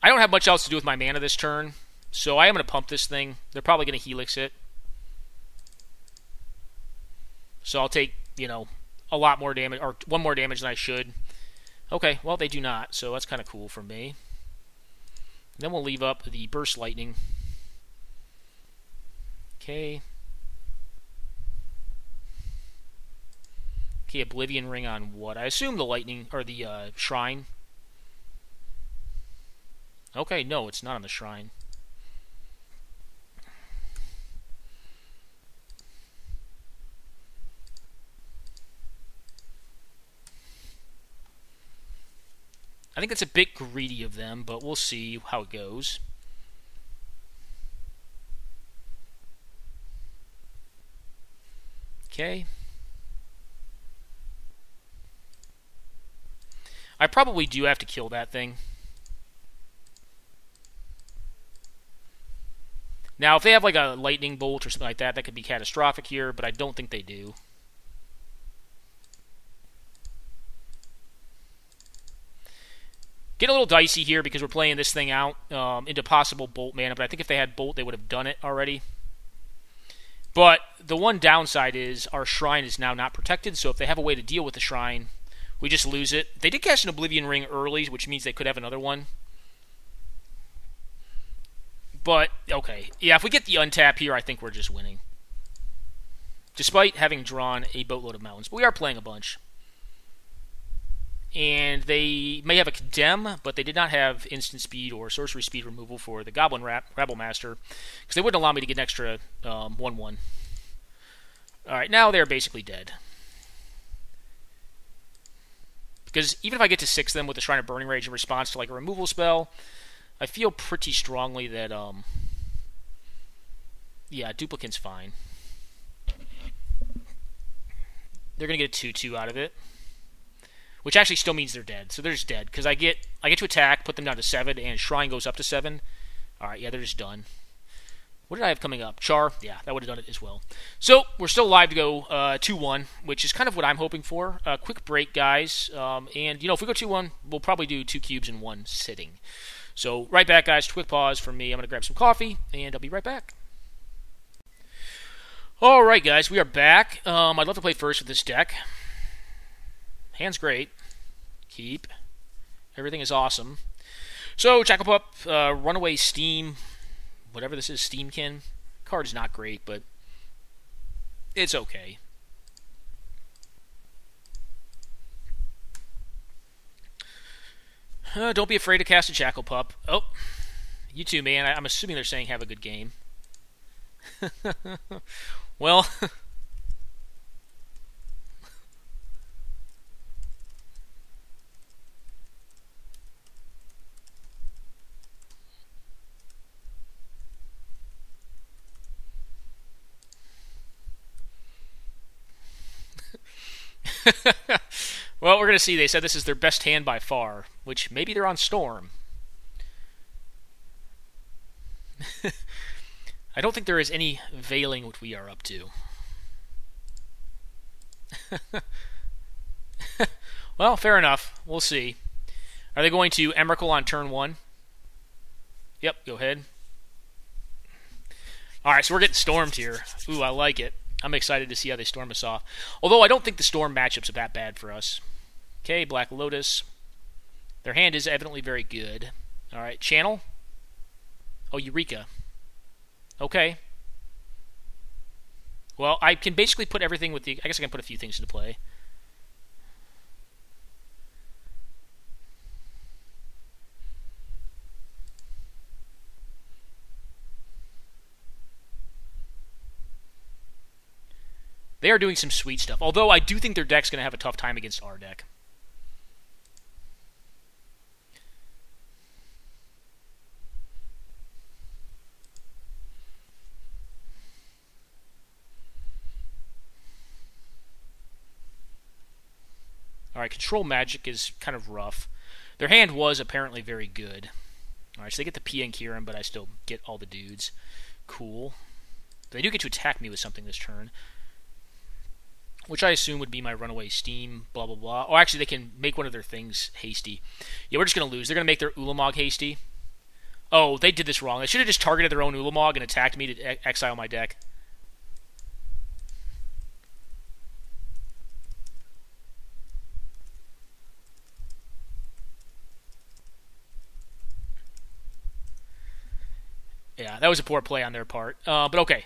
I don't have much else to do with my mana this turn, so I am going to pump this thing. They're probably going to Helix it. So I'll take, a lot more damage, or 1 more damage than I should. Okay, well, they do not, so that's kind of cool for me. Then we'll leave up the Burst Lightning. Okay. Okay, Oblivion Ring on what? I assume the Lightning, or the Shrine. Okay, no, it's not on the Shrine. I think it's a bit greedy of them, but we'll see how it goes. Okay. I probably do have to kill that thing. Now, if they have like a lightning bolt or something like that, that could be catastrophic here, but I don't think they do. Get a little dicey here because we're playing this thing out into possible bolt mana, but I think if they had bolt, they would have done it already. But the one downside is our shrine is now not protected, so if they have a way to deal with the shrine, we just lose it. They did cast an Oblivion Ring early, which means they could have another one. But, okay. Yeah, if we get the untap here, I think we're just winning. Despite having drawn a boatload of mountains. But we are playing a bunch. And they may have a Condemn, but they did not have instant speed or sorcery speed removal for the Goblin Rabble Master. Because they wouldn't allow me to get an extra 1-1. Alright, now they're basically dead. Because even if I get to 6 them with the Shrine of Burning Rage in response to like a removal spell, I feel pretty strongly that, yeah, Duplicant's fine. They're going to get a 2-2 out of it. Which actually still means they're dead. So they're just dead. Because I get to attack, put them down to 7, and Shrine goes up to 7. Alright, yeah, they're just done. What did I have coming up? Char? Yeah, that would have done it as well. So, we're still alive to go 2-1, which is kind of what I'm hoping for. Quick break, guys. And, if we go 2-1, we'll probably do 2 cubes in 1 sitting. So, right back, guys. Quick pause from me. I'm going to grab some coffee, and I'll be right back. Alright, guys. We are back. I'd love to play first with this deck. Hand's great. Keep. Everything is awesome. So, Jackal Pup, Runaway Steam, whatever this is, Steamkin. Card's not great, but it's okay. Don't be afraid to cast a Jackal Pup. Oh, you too, man. I'm assuming they're saying have a good game. Well... Well, we're going to see. They said this is their best hand by far, which maybe they're on Storm. I don't think there is any veiling what we are up to. Well, fair enough. We'll see. Are they going to Emrakul on turn 1? Yep, go ahead. Alright, so we're getting stormed here. Ooh, I like it. I'm excited to see how they storm us off. Although I don't think the storm matchups are that bad for us. Okay, Black Lotus. Their hand is evidently very good. Alright, Channel. Oh, Eureka. Okay. Well, I can basically put everything with the... I guess I can put a few things into play. They are doing some sweet stuff. Although I do think their deck's going to have a tough time against our deck. Alright, Control Magic is kind of rough. Their hand was apparently very good. Alright, so they get the Pian Kirin, but I still get all the dudes. Cool. They do get to attack me with something this turn. Which I assume would be my Runaway Steam, blah, blah, blah. Oh, actually, they can make one of their things hasty. Yeah, we're just going to lose. They're going to make their Ulamog hasty. Oh, they did this wrong. They should have just targeted their own Ulamog and attacked me to exile my deck. Yeah, that was a poor play on their part. But okay.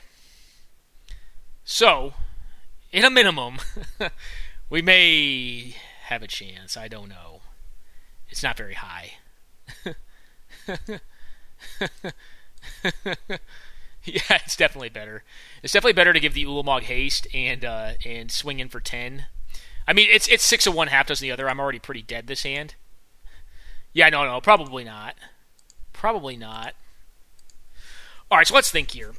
So, in a minimum, we may have a chance. I don't know. It's not very high. Yeah, it's definitely better. It's definitely better to give the Ulamog haste and swing in for 10. I mean, it's 6 of one, half dozen the other. I'm already pretty dead this hand. Yeah, no, probably not. Probably not. Alright, so let's think here.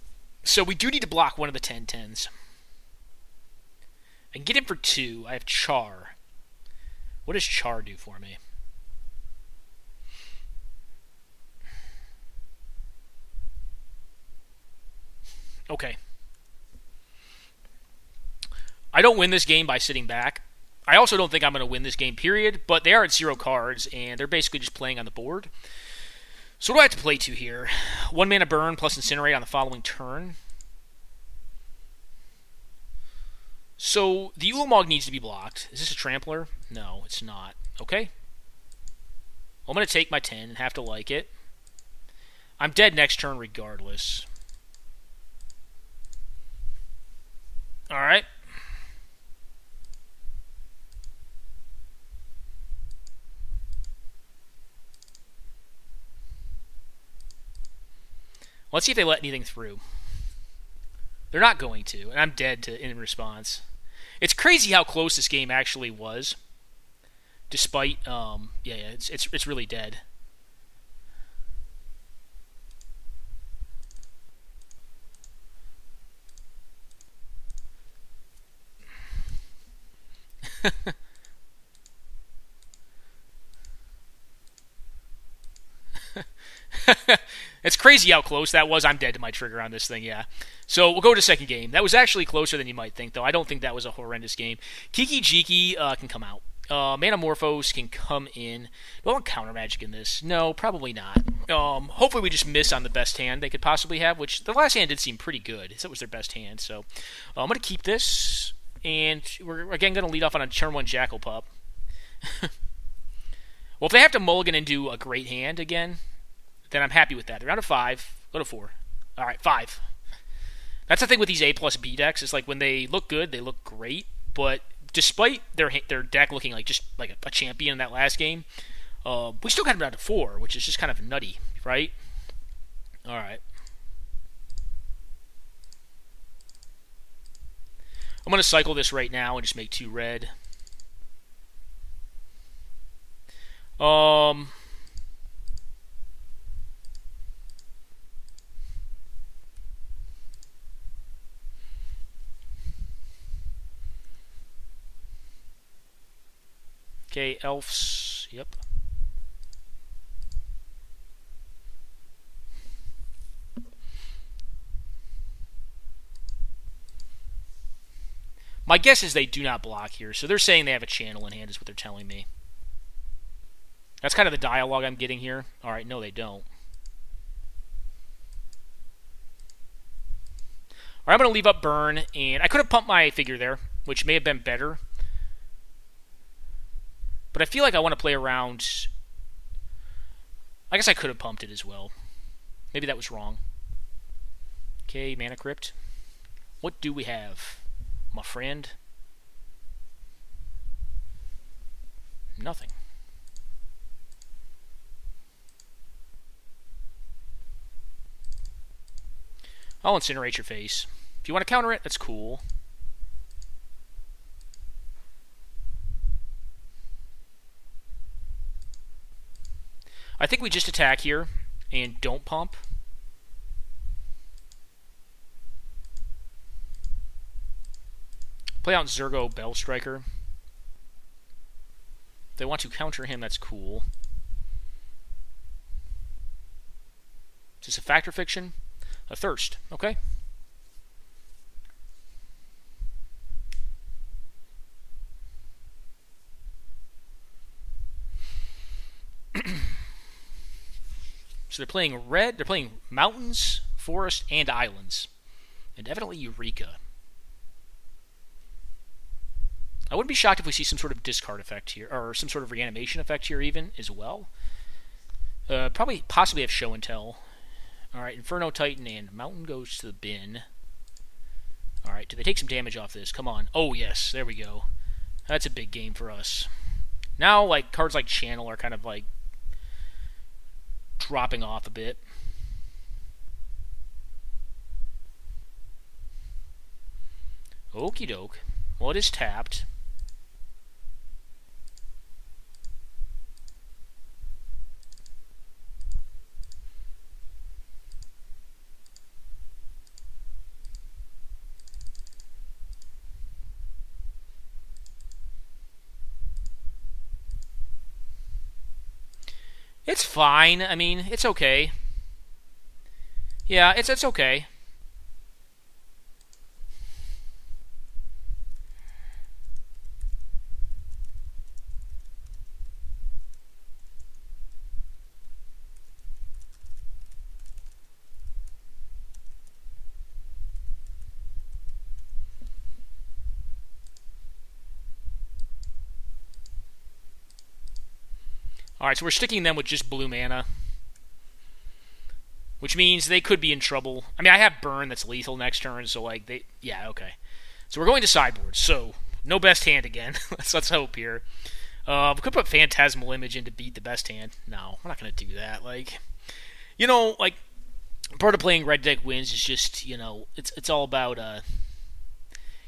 So we do need to block one of the 10/10s. And get in for 2. I have Char. What does Char do for me? Okay. I don't win this game by sitting back. I also don't think I'm going to win this game, period. But they are at 0 cards, and they're basically just playing on the board. So what do I have to play to here? 1 mana burn plus Incinerate on the following turn. So the Ulamog needs to be blocked. Is this a Trampler? No, it's not. Okay. Well, I'm going to take my 10 and have to like it. I'm dead next turn regardless. Alright. Let's see if they let anything through. They're not going to, and I'm dead in response. It's crazy how close this game actually was. Despite, it's really dead. It's crazy how close that was. I'm dead to my trigger on this thing, yeah. So we'll go to second game. That was actually closer than you might think, though. I don't think that was a horrendous game. Kiki Jiki can come out. Manamorphose can come in. Do I want counter magic in this? No, probably not. Hopefully we just miss on the best hand they could possibly have, which the last hand did seem pretty good. That was their best hand, so I'm going to keep this, and we're again going to lead off on a turn 1 Jackal Pup. Well, if they have to mulligan and do a great hand again, then I'm happy with that. They're out of 5. Go to 4. Alright, 5. That's the thing with these A plus B decks. It's like when they look good, they look great. But despite their deck looking like just like a champion in that last game, we still got them down to 4, which is just kind of nutty, right? Alright. I'm going to cycle this right now and just make 2 red. Okay, elves. Yep. My guess is they do not block here, so they're saying they have a channel in hand is what they're telling me. That's kind of the dialogue I'm getting here. Alright, no they don't. Alright, I'm going to leave up burn, and I could have pumped my figure there, which may have been better. But I feel like I want to play around. I guess I could have pumped it as well. Maybe that was wrong. Okay, Mana Crypt. What do we have, my friend? Nothing. I'll incinerate your face. If you want to counter it, that's cool. I think we just attack here and don't pump. Play out Zergo Bell Striker. If they want to counter him, that's cool. Is this a Factor Fiction? A Thirst. Okay. So they're playing red. They're playing mountains, forest, and islands. And evidently Eureka. I wouldn't be shocked if we see some sort of discard effect here, or some sort of reanimation effect here even, as well. Probably, possibly have Show and Tell. Alright, Inferno Titan and Mountain goes to the bin. Alright, do they take some damage off this? Come on. Oh, yes, there we go. That's a big game for us. Now, like, cards like Channel are kind of, like, dropping off a bit. Okie doke. Well, it is tapped. It's fine. I mean, it's okay. Yeah, it's okay. Alright, so we're sticking them with just blue mana. Which means they could be in trouble. I mean, I have Burn that's lethal next turn, so, like, they... Yeah, okay. So we're going to sideboard, so no best hand again. let's hope here. We could put Phantasmal Image in to beat the best hand. No, we're not going to do that. Like, you know, like, part of playing red deck wins is just, you know, it's all about,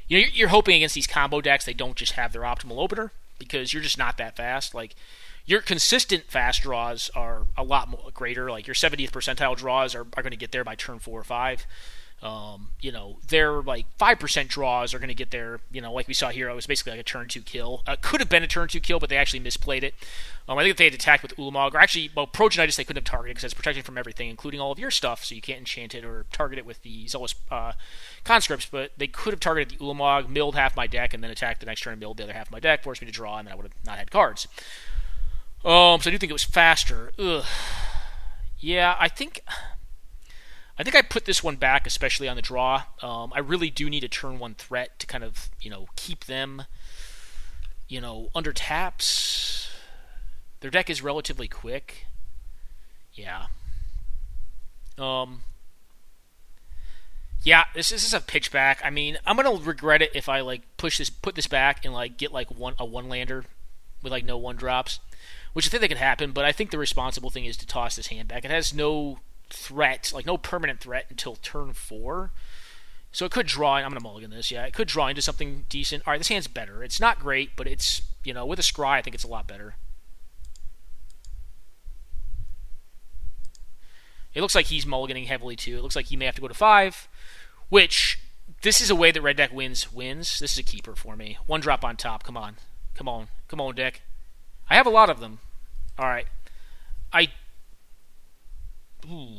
you know, you're hoping against these combo decks they don't just have their optimal opener, because you're just not that fast. Like, your consistent fast draws are a lot more greater. Like, your 70th percentile draws are going to get there by turn 4 or 5. You know, their, like, 5% draws are going to get there, you know, like we saw here. It was basically like a turn 2 kill. Could have been a turn 2 kill, but they actually misplayed it. I think if they had attacked with Ulamog, or actually, well, Progenitus they couldn't have targeted because it's protected from everything, including all of your stuff, so you can't enchant it or target it with the Zealous Conscripts, but they could have targeted the Ulamog, milled half my deck, and then attacked the next turn and milled the other half of my deck, forced me to draw, and then I would have not had cards. So I do think it was faster. Ugh. Yeah, I think I put this one back, especially on the draw. I really do need a turn 1 threat to kind of, you know, keep them, you know, under taps. Their deck is relatively quick. Yeah. Yeah, this is a pitch back. I mean, I'm gonna regret it if I like put this back and like get like a one lander with like no 1-drops. Which I think that could happen, but I think the responsible thing is to toss this hand back. It has no threat, like no permanent threat until turn 4. So it could draw, I'm going to mulligan this, yeah. It could draw into something decent. Alright, this hand's better. It's not great, but it's, you know, with a scry, I think it's a lot better. It looks like he's mulliganing heavily, too. It looks like he may have to go to 5, which, this is a way that red deck wins. This is a keeper for me. 1-drop on top, come on. Come on, deck. I have a lot of them. Alright.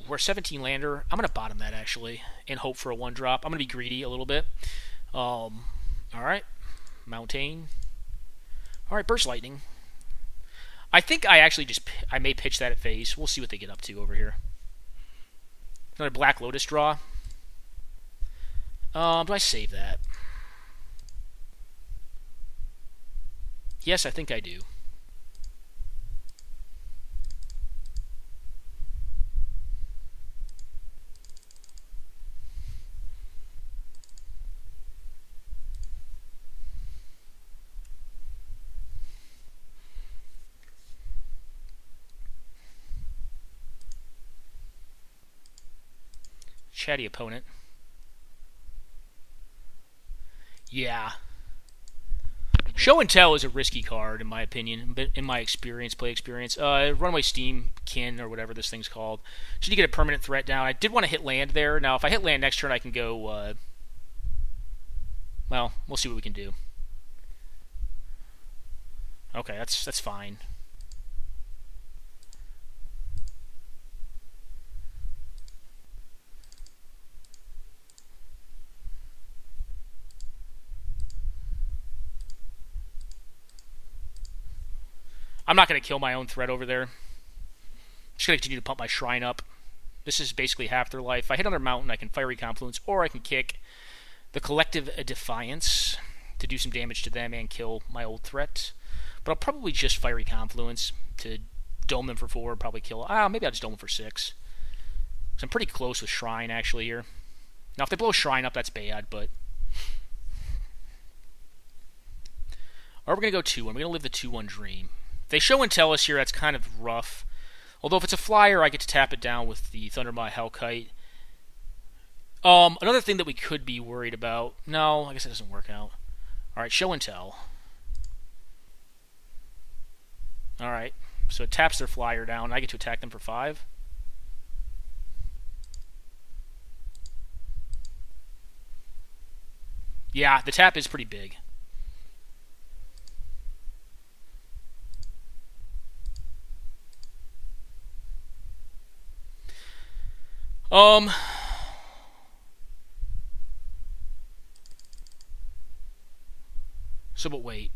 We're 17 lander. I'm going to bottom that, actually, and hope for a 1-drop. I'm going to be greedy a little bit. Alright. Mountain. Alright, Burst Lightning. I think I actually I may pitch that at phase. We'll see what they get up to over here. Another Black Lotus draw. Do I save that? Yes, I think I do. Chatty opponent. Yeah. Show and Tell is a risky card, in my opinion, in my experience, play experience. Runaway Steam Kin, or whatever this thing's called. Should you get a permanent threat down? I did want to hit land there. Now, if I hit land next turn, I can go... well, we'll see what we can do. Okay, that's fine. I'm not going to kill my own threat over there. I'm just going to continue to pump my Shrine up. This is basically half their life. If I hit another mountain, I can Fiery Confluence, or I can kick the Collective Defiance to do some damage to them and kill my old threat. But I'll probably just Fiery Confluence to dome them for 4, probably kill... maybe I'll just dome them for 6. So I'm pretty close with Shrine, actually, here. Now, if they blow Shrine up, that's bad, but... Or we're going to go 2-1. We're going to live the 2-1 dream. They show and tell us here, that's kind of rough. Although if it's a flyer, I get to tap it down with the Thundermaw Hellkite. Another thing that we could be worried about... No, I guess that doesn't work out. Alright, show and tell. Alright, so it taps their flyer down. I get to attack them for 5. Yeah, the tap is pretty big. So, but wait.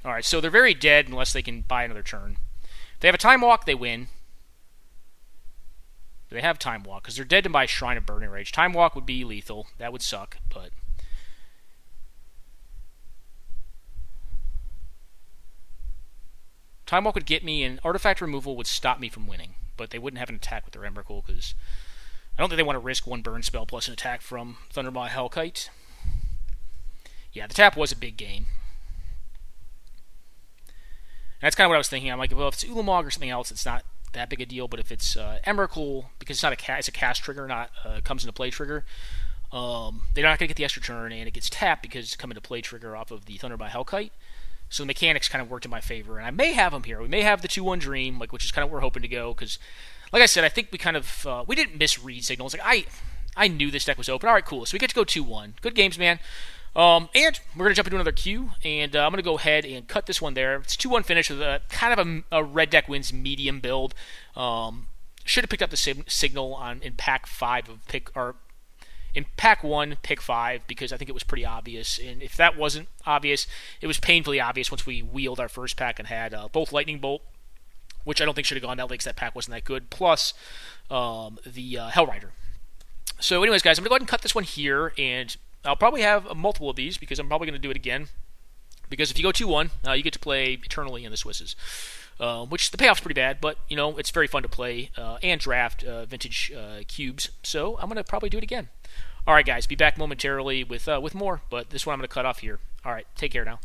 Alright, so they're very dead unless they can buy another turn. If they have a Time Walk, they win. They have Time Walk, because they're dead to buy Shrine of Burning Rage. Time Walk would be lethal. That would suck, but... Time Walk would get me, and Artifact Removal would stop me from winning. But they wouldn't have an attack with their Emrakul, because... I don't think they want to risk 1 burn spell plus an attack from Thundermaw Hellkite. Yeah, the tap was a big game. And that's kind of what I was thinking. I'm like, well, if it's Ulamog or something else, it's not that big a deal. But if it's Emrakul, because it's not it's a cast trigger, not comes into play trigger, they're not going to get the extra turn, and it gets tapped because it's come into play trigger off of the Thundermaw Hellkite. So the mechanics kind of worked in my favor, and I may have them here. We may have the 2-1 Dream, which is kind of where we're hoping to go, because, like I said, I think we kind of we didn't misread signals. Like I knew this deck was open. All right, cool. So we get to go 2-1. Good games, man. And we're going to jump into another queue, and I'm going to go ahead and cut this one there. It's 2-1 finish with a kind of a red deck wins medium build. Should have picked up the signal in pack 5 of in pack 1, pick 5, because I think it was pretty obvious. And if that wasn't obvious, it was painfully obvious once we wheeled our first pack and had both Lightning Bolt, which I don't think should have gone that late because that pack wasn't that good, plus the Hellrider. So anyways, guys, I'm going to go ahead and cut this one here, and I'll probably have multiple of these because I'm probably going to do it again. Because if you go 2-1, you get to play eternally in the Swisses. Which the payoff's pretty bad, but, you know, it's very fun to play and draft vintage cubes. So I'm going to probably do it again. All right, guys, be back momentarily with more, but this one I'm going to cut off here. All right, take care now.